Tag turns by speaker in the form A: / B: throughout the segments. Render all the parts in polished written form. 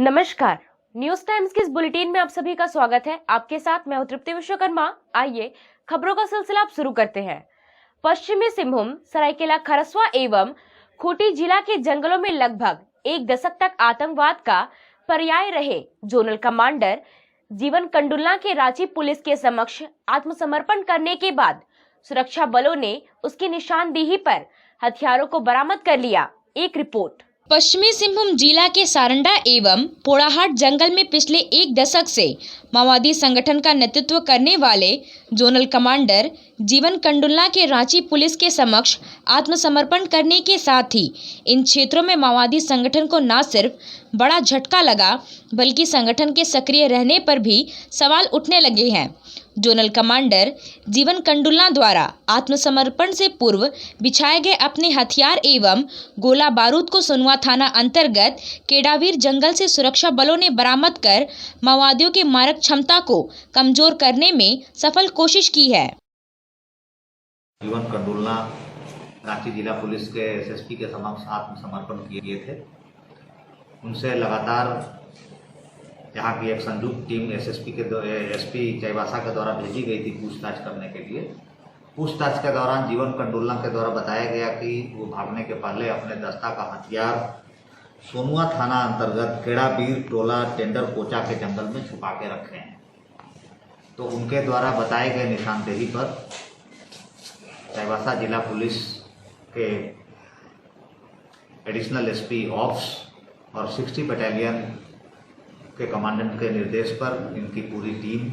A: नमस्कार, news times के इस बुलेटिन में आप सभी का स्वागत है। आपके साथ मैं तृप्ति विश्वकर्मा। आइए खबरों का सिलसिला आप शुरू करते हैं। पश्चिमी सिंहभूम, सरायकेला खरसवा एवं खूंटी जिला के जंगलों में लगभग एक दशक तक आतंकवाद का पर्याय रहे जोनल कमांडर जीवन कंडुलना के रांची पुलिस के समक्ष आत्मसमर्पण करने के बाद सुरक्षा बलों ने उसकी निशानदेही पर हथियारों को बरामद कर लिया। एक रिपोर्ट।
B: पश्चिमी सिंहभूम जिला के सारंडा एवं पोड़ाहाट जंगल में पिछले एक दशक से माओवादी संगठन का नेतृत्व करने वाले जोनल कमांडर जीवन कंडुलना के रांची पुलिस के समक्ष आत्मसमर्पण करने के साथ ही इन क्षेत्रों में माओवादी संगठन को न सिर्फ बड़ा झटका लगा बल्कि संगठन के सक्रिय रहने पर भी सवाल उठने लगे हैं। जोनल कमांडर जीवन कंडुलना द्वारा आत्मसमर्पण से पूर्व बिछाए गए अपने हथियार एवं गोला बारूद को सोनुआ थाना अंतर्गत केडावीर जंगल से सुरक्षा बलों ने बरामद कर माओवादियों की मारक क्षमता को कमजोर करने में सफल कोशिश की है।
C: जीवन कंडुलना रांची जिला पुलिस के एसएसपी के समक्ष आत्मसमर्पण किए थे। उनसे लगातार यहाँ की एक संयुक्त टीम एसपी चाईबासा के द्वारा भेजी गई थी पूछताछ करने के लिए। पूछताछ के दौरान जीवन कंडुलना के द्वारा बताया गया कि वो भागने के पहले अपने दस्ता का हथियार सोनुआ थाना अंतर्गत केड़ाबीर टोला टेंडर कोचा के जंगल में छुपा के रखे हैं। तो उनके द्वारा बताए गए निशानदेही पर चाईबासा जिला पुलिस के एडिशनल एसपी ऑप्स और 60 बटालियन के कमांडेंट के निर्देश पर इनकी पूरी टीम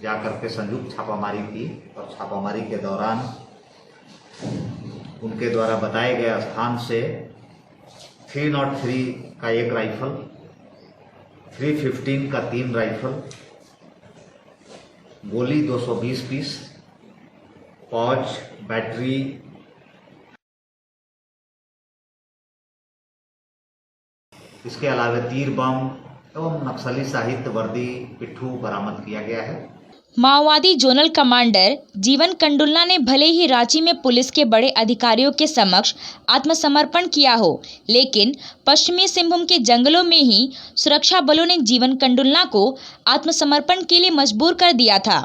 C: जाकर के संयुक्त छापामारी की और छापामारी के दौरान उनके द्वारा बताए गए स्थान से 303 का एक राइफल, 315 का 3 राइफल, गोली 220 पीस, पाउच, बैटरी, इसके अलावा तीर बम एवं नक्सली साहित्य वर्दी पिट्ठू बरामद किया गया है।
B: माओवादी जोनल कमांडर जीवन कंडुलना ने भले ही रांची में पुलिस के बड़े अधिकारियों के समक्ष आत्मसमर्पण किया हो, लेकिन पश्चिमी सिंहभूम के जंगलों में ही सुरक्षा बलों ने जीवन कंडुलना को आत्मसमर्पण के लिए मजबूर कर दिया था।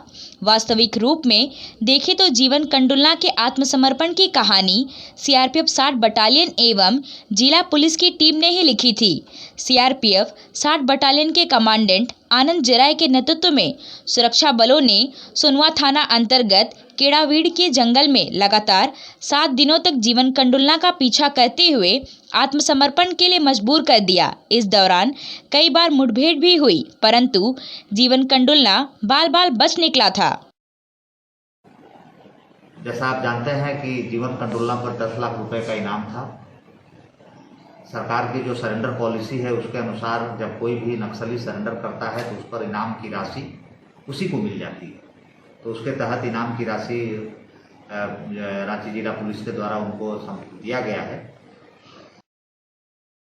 B: वास्तविक रूप में देखें तो जीवन कंडुलना के आत्मसमर्पण की कहानी सीआरपीएफ 60 बटालियन एवं जिला पुलिस की टीम ने ही लिखी थी। सीआरपीएफ 60 बटालियन के कमांडेंट आनंद जराय के नेतृत्व में सुरक्षा बलों ने सोनुआ थाना अंतर्गत केड़ावीड़ के जंगल में लगातार 7 दिनों तक जीवन कंडुलना का पीछा करते हुए आत्मसमर्पण के लिए मजबूर कर दिया। इस दौरान कई बार मुठभेड़ भी हुई, परंतु जीवन कंडुलना बाल बाल बच निकला था।
C: जैसा आप जानते हैं कि जीवन कंडुलना पर 10 लाख रुपए का इनाम था। सरकार की जो सरेंडर पॉलिसी है उसके अनुसार जब कोई भी नक्सली सरेंडर करता है तो उस पर इनाम की राशि उसी को मिल जाती है। तो उसके तहत इनाम की राशि रांची जिला पुलिस के द्वारा उनको दिया गया है।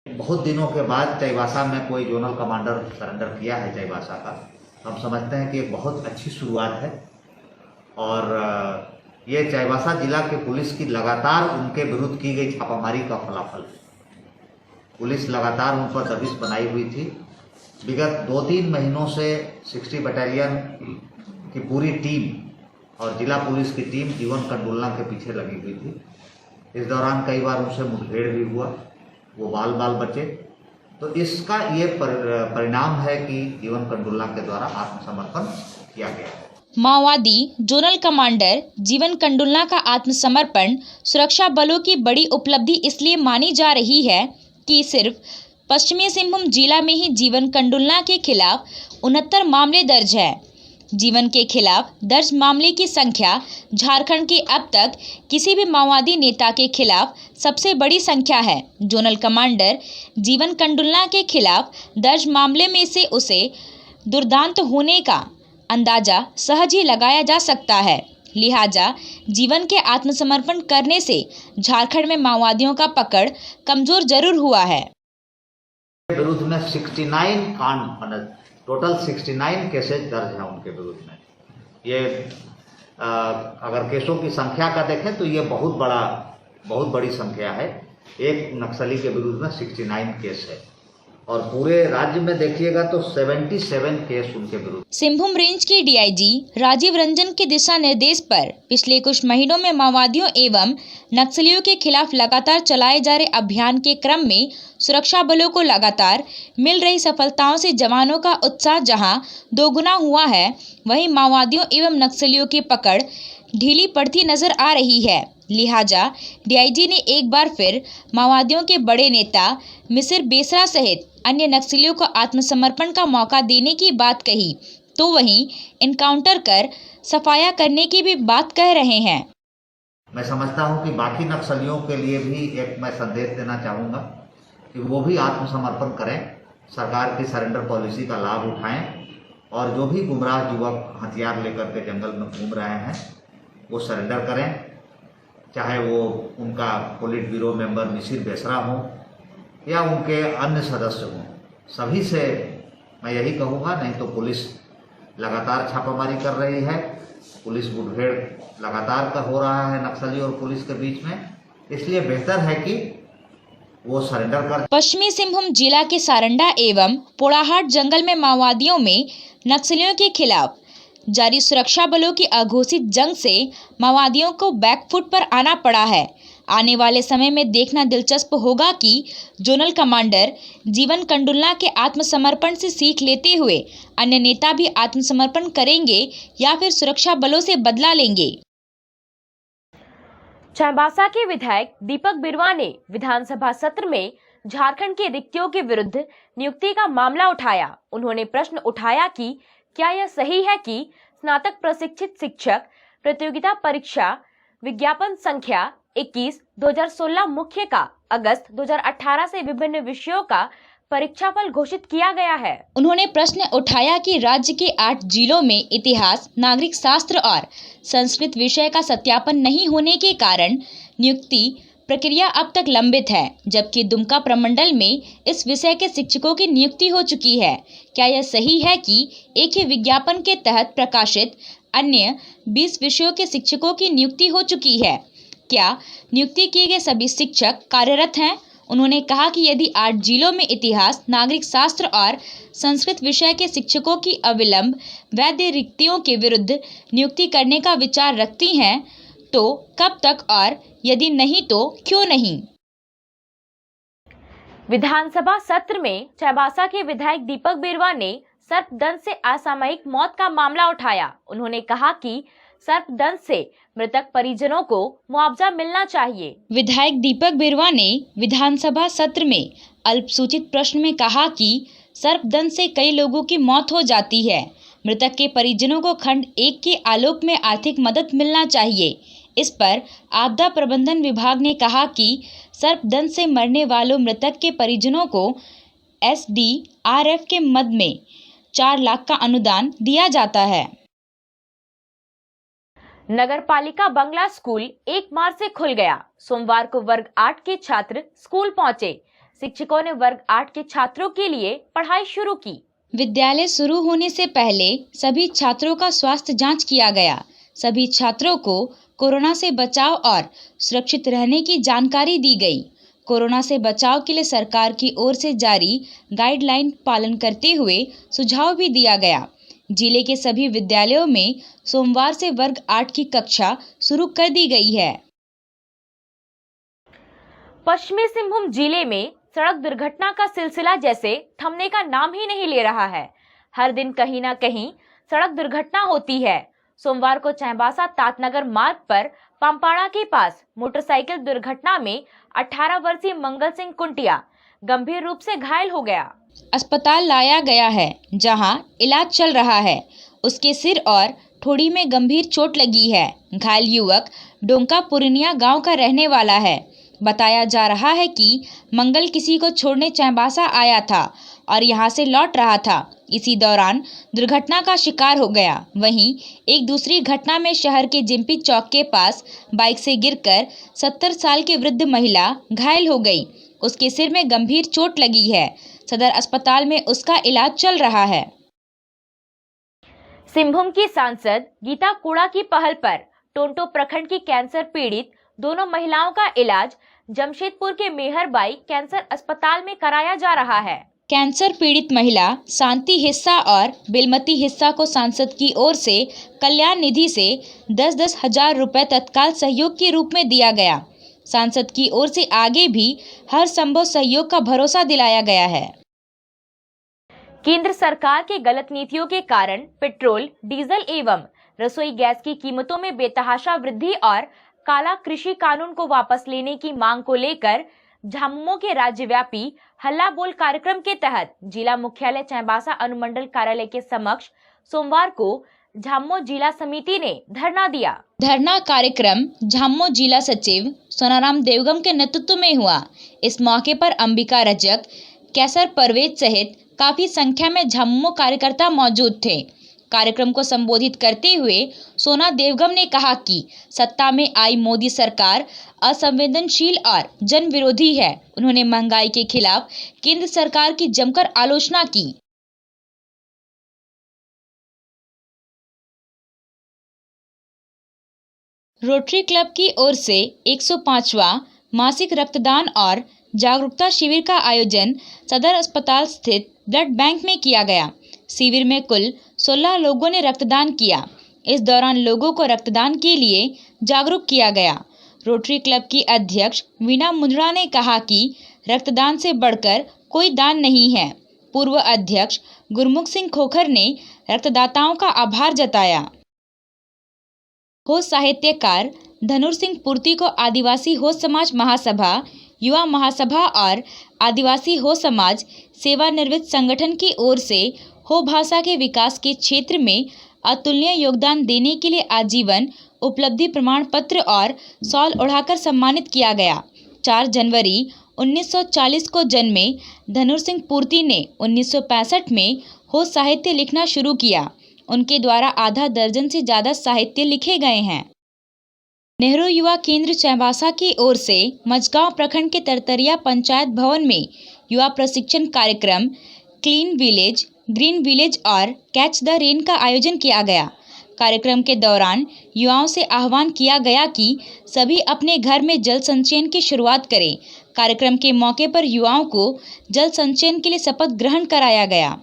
C: बहुत दिनों के बाद चाईबासा में कोई जोनल कमांडर सरेंडर किया है चाईबासा का। हम समझते हैं कि एक बहुत अच्छी शुरुआत है और ये चाईबासा जिला के पुलिस की लगातार उनके विरुद्ध की गई छापामारी का फलाफल है। पुलिस लगातार उन पर दबिश बनाई हुई थी। विगत 2-3 महीनों से 60 बटालियन की पूरी टीम और जिला पुलिस की टीम जीवन कंडुलना के पीछे लगी हुई थी। इस दौरान कई बार उनसे मुठभेड़ भी हुआ, वो बाल बाल बचे। तो इसका ये परिणाम है कि जीवन कंडुलना के द्वारा आत्मसमर्पण किया गया है।
B: माओवादी जोनल कमांडर जीवन कंडुलना का आत्मसमर्पण सुरक्षा बलों की बड़ी उपलब्धि इसलिए मानी जा रही है कि सिर्फ पश्चिमी सिंहभूम जिला में ही जीवन कंडुलना के खिलाफ 69 मामले दर्ज है। जीवन के खिलाफ दर्ज मामले की संख्या झारखंड के अब तक किसी भी माओवादी नेता के खिलाफ सबसे बड़ी संख्या है। जोनल कमांडर जीवन कंडुलना के खिलाफ दर्ज मामले में से उसे दुर्दांत होने का अंदाजा सहज ही लगाया जा सकता है। लिहाजा जीवन के आत्मसमर्पण करने से झारखंड में माओवादियों का पकड़ कमजोर जरूर हुआ है।
C: विरुद्ध में 69 कांड, टोटल 69 केसेज दर्ज है उनके विरुद्ध में। ये अगर केसों की संख्या का देखें तो ये बहुत बड़ी संख्या है। एक नक्सली के विरुद्ध में 69 केस है और पूरे राज्य में देखिएगा तो 77 केस उनके विरुद्ध।
B: सिंहभूम रेंज के डीआईजी राजीव रंजन के दिशा निर्देश पर पिछले कुछ महीनों में माओवादियों एवं नक्सलियों के खिलाफ लगातार चलाए जा रहे अभियान के क्रम में सुरक्षा बलों को लगातार मिल रही सफलताओं से जवानों का उत्साह जहां दोगुना हुआ है, वहीं माओवादियों एवं नक्सलियों की पकड़ ढीली पड़ती नजर आ रही है। लिहाजा डीआईजी ने एक बार फिर माओवादियों के बड़े नेता मिसिर बेसरा सहित अन्य नक्सलियों को आत्मसमर्पण का मौका देने की बात कही, तो वहीं इनकाउंटर कर सफाया करने की भी बात कह रहे हैं।
C: मैं समझता हूं कि बाकी नक्सलियों के लिए भी एक मैं संदेश देना चाहूँगा कि वो भी आत्मसमर्पण करें, सरकार की सरेंडर पॉलिसी का लाभ उठाएं और जो भी गुमराह युवक हथियार लेकर के जंगल में घूम रहे हैं वो सरेंडर करें, चाहे वो उनका पोलिट ब्यूरो मेंबर मिसिर बेसरा हो या उनके अन्य सदस्य हों। सभी से मैं यही कहूँगा, नहीं तो पुलिस लगातार छापामारी कर रही है, पुलिस मुठभेड़ लगातार का हो रहा है नक्सली और पुलिस के बीच में, इसलिए बेहतर है कि वो सरेंडर कर।
B: पश्चिमी सिंहभूम जिला के सारंडा एवं पोड़ाहाट जंगल में माओवादियों में नक्सलियों के खिलाफ जारी सुरक्षा बलों की अघोषित जंग से माओवादियों को बैकफुट पर आना पड़ा है। आने वाले समय में देखना दिलचस्प होगा कि जोनल कमांडर जीवन कंडुलना के आत्मसमर्पण से सीख लेते हुए अन्य नेता भी आत्मसमर्पण करेंगे या फिर सुरक्षा बलों से बदला लेंगे।
A: चाईबासा के विधायक दीपक बिरुवा ने विधानसभा सत्र में झारखंड की रिक्तियों के विरुद्ध नियुक्ति का मामला उठाया। उन्होंने प्रश्न उठाया कि क्या यह सही है कि स्नातक प्रशिक्षित शिक्षक प्रतियोगिता परीक्षा विज्ञापन संख्या 21/2016 मुख्य का अगस्त 2018 से विभिन्न विषयों का परीक्षाफल घोषित किया गया है।
B: उन्होंने प्रश्न उठाया कि राज्य के 8 जिलों में इतिहास, नागरिक शास्त्र और संस्कृत विषय का सत्यापन नहीं होने के कारण नियुक्ति प्रक्रिया अब तक लंबित है, जबकि दुमका प्रमंडल में इस विषय के शिक्षकों की नियुक्ति हो चुकी है। क्या यह सही है कि एक ही विज्ञापन के तहत प्रकाशित अन्य 20 विषयों के शिक्षकों की नियुक्ति हो चुकी है? क्या नियुक्ति किए गए सभी शिक्षक कार्यरत हैं? उन्होंने कहा कि यदि 8 जिलों में इतिहास, नागरिक शास्त्र और संस्कृत विषय के शिक्षकों की अविलंब वैध रिक्तियों के विरुद्ध नियुक्ति करने का विचार रखती हैं, तो कब तक और यदि नहीं तो क्यों नहीं?
A: विधानसभा सत्र में चाईबासा के विधायक दीपक बिरुवा ने सर्पदंश से असामयिक मौत का मामला उठाया। उन्होंने कहा कि सर्पदंश से मृतक परिजनों को मुआवजा मिलना चाहिए।
B: विधायक दीपक बिरुवा ने विधानसभा सत्र में अल्पसूचित प्रश्न में कहा कि सर्पदंश से कई लोगों की मौत हो जाती है। मृतक के परिजनों को खंड 1 के आलोक में आर्थिक मदद मिलना चाहिए। इस पर आपदा प्रबंधन विभाग ने कहा कि सर्पदंश से मरने वालों मृतक के परिजनों को SDRF के मद में 4 लाख का अनुदान दिया जाता है।
A: नगर पालिका बंगला स्कूल 1 मार्च से खुल गया। सोमवार को वर्ग 8 के छात्र स्कूल पहुंचे। शिक्षकों ने वर्ग 8 के छात्रों के लिए पढ़ाई शुरू की।
B: विद्यालय शुरू होने से पहले सभी छात्रों का स्वास्थ्य जांच किया गया। सभी छात्रों को कोरोना से बचाव और सुरक्षित रहने की जानकारी दी गई। कोरोना से बचाव के लिए सरकार की ओर से जारी गाइडलाइन पालन करते हुए सुझाव भी दिया गया। जिले के सभी विद्यालयों में सोमवार से वर्ग 8 की कक्षा शुरू कर दी गई है।
A: पश्चिमी सिंहभूम जिले में सड़क दुर्घटना का सिलसिला जैसे थमने का नाम ही नहीं ले रहा है। हर दिन कहीं ना कहीं सड़क दुर्घटना होती है। सोमवार को चाईबासा तातनगर मार्ग पर पामपाड़ा के पास मोटरसाइकिल दुर्घटना में 18 वर्षीय मंगल सिंह कुंटिया गंभीर रूप से घायल हो गया।
B: अस्पताल लाया गया है, जहां इलाज चल रहा है। उसके सिर और ठोड़ी में गंभीर चोट लगी है। घायल युवक डोंका पुरनिया गांव का रहने वाला है। बताया जा रहा है कि मंगल किसी को छोड़ने चाईबासा आया था और यहां से लौट रहा था। इसी दौरान दुर्घटना का शिकार हो गया। वहीं एक दूसरी घटना में शहर के जिम्पी चौक के पास बाइक से गिरकर 70 साल की वृद्ध महिला घायल हो गई। उसके सिर में गंभीर चोट लगी है। सदर अस्पताल में उसका इलाज चल रहा है।
A: सिंहभूम की सांसद गीता कुड़ा की पहल पर टोंटो प्रखंड की कैंसर पीड़ित दोनों महिलाओं का इलाज जमशेदपुर के मेहरबाई कैंसर अस्पताल में कराया जा रहा है।
B: कैंसर पीड़ित महिला शांति हिस्सा और बिलमती हिस्सा को सांसद की ओर से कल्याण निधि से 10-10 हजार रुपए तत्काल सहयोग के रूप में दिया गया। सांसद की ओर से आगे भी हर संभव सहयोग का भरोसा दिलाया गया है।
A: केंद्र सरकार के गलत नीतियों के कारण पेट्रोल, डीजल एवं रसोई गैस की कीमतों में बेतहाशा वृद्धि और काला कृषि कानून को वापस लेने की मांग को लेकर झामुमो के राज्यव्यापी हल्ला बोल कार्यक्रम के तहत जिला मुख्यालय चाईबासा अनुमंडल कार्यालय के समक्ष सोमवार को झामुमो जिला समिति ने धरना दिया।
B: धरना कार्यक्रम झामुमो जिला सचिव सोनाराम देवगम के नेतृत्व में हुआ। इस मौके पर अंबिका रजक, कैसर परवेज सहित काफी संख्या में झामुमो कार्यकर्ता मौजूद थे। कार्यक्रम को संबोधित करते हुए सोना देवगम ने कहा कि सत्ता में आई मोदी सरकार असंवेदनशील और जन विरोधी है। उन्होंने महंगाई के खिलाफ केंद्र सरकार की जमकर आलोचना की। रोटरी क्लब की ओर से 105वां मासिक रक्तदान और जागरूकता शिविर का आयोजन सदर अस्पताल स्थित ब्लड बैंक में किया गया। शिविर में कुल 16 लोगों ने रक्तदान किया। इस दौरान लोगों को रक्तदान के लिए जागरूक किया गया। रोटरी क्लब की अध्यक्ष वीना मुंदड़ा ने कहा कि रक्तदान से बढ़कर कोई दान नहीं है। पूर्व अध्यक्ष गुरमुख सिंह खोखर ने रक्तदाताओं का आभार जताया। हो साहित्यकार धनुर सिंह पूर्ति को आदिवासी हो समाज महासभा, युवा महासभा और आदिवासी हो समाज सेवानिवृत्त संगठन की ओर से हो भाषा के विकास के क्षेत्र में अतुलनीय योगदान देने के लिए आजीवन उपलब्धि प्रमाण पत्र और शॉल ओढ़ाकर सम्मानित किया गया। 4 जनवरी 1940 को जन्मे धनुर सिंह पूर्ति ने 1965 में हो साहित्य लिखना शुरू किया। उनके द्वारा आधा दर्जन से ज़्यादा साहित्य लिखे गए हैं। नेहरू युवा केंद्र चाईबासा की ओर से मझगांव प्रखंड के तरतरिया पंचायत भवन में युवा प्रशिक्षण कार्यक्रम क्लीन विलेज, ग्रीन विलेज और कैच द रेन का आयोजन किया गया। कार्यक्रम के दौरान युवाओं से आह्वान किया गया कि सभी अपने घर में जल संचयन की शुरुआत करें। कार्यक्रम के मौके पर युवाओं को जल संचयन के लिए शपथ ग्रहण कराया गया।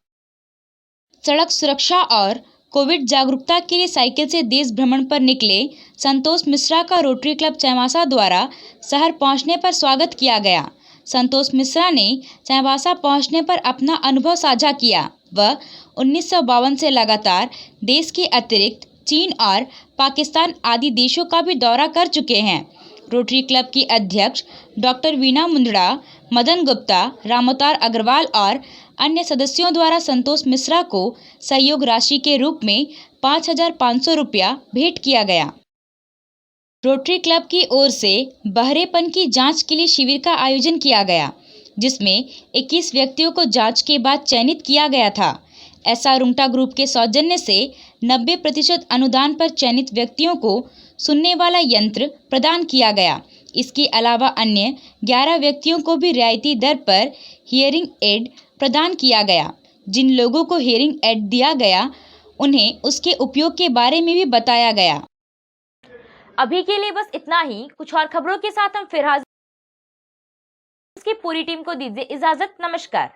B: सड़क सुरक्षा और कोविड जागरूकता के लिए साइकिल से देश भ्रमण पर निकले संतोष मिश्रा का रोटरी क्लब चाईबासा द्वारा शहर पहुंचने पर स्वागत किया गया। संतोष मिश्रा ने चाईबासा पहुंचने पर अपना अनुभव साझा किया। वह 1952 से लगातार देश के अतिरिक्त चीन और पाकिस्तान आदि देशों का भी दौरा कर चुके हैं। रोटरी क्लब की अध्यक्ष डॉक्टर वीना मुंदड़ा, मदन गुप्ता, रामोतार अग्रवाल और अन्य सदस्यों द्वारा संतोष मिश्रा को सहयोग राशि के रूप में 5,500 रुपया भेंट किया गया। रोटरी क्लब की ओर से बहरेपन की जांच के लिए शिविर का आयोजन किया गया, जिसमें 21 व्यक्तियों को जांच के बाद चयनित किया गया था। एसआर रुंगटा ग्रुप के सौजन्य से 90% अनुदान पर चयनित व्यक्तियों को सुनने वाला यंत्र प्रदान किया गया। इसके अलावा अन्य 11 व्यक्तियों को भी रियायती दर पर हियरिंग एड प्रदान किया गया। जिन लोगों को हियरिंग एड दिया गया उन्हें उसके उपयोग के बारे में भी बताया गया।
A: अभी के लिए बस इतना ही। कुछ और खबरों के साथ हम फिर हाजिर। इसकी पूरी टीम को दीजिए इजाजत। नमस्कार।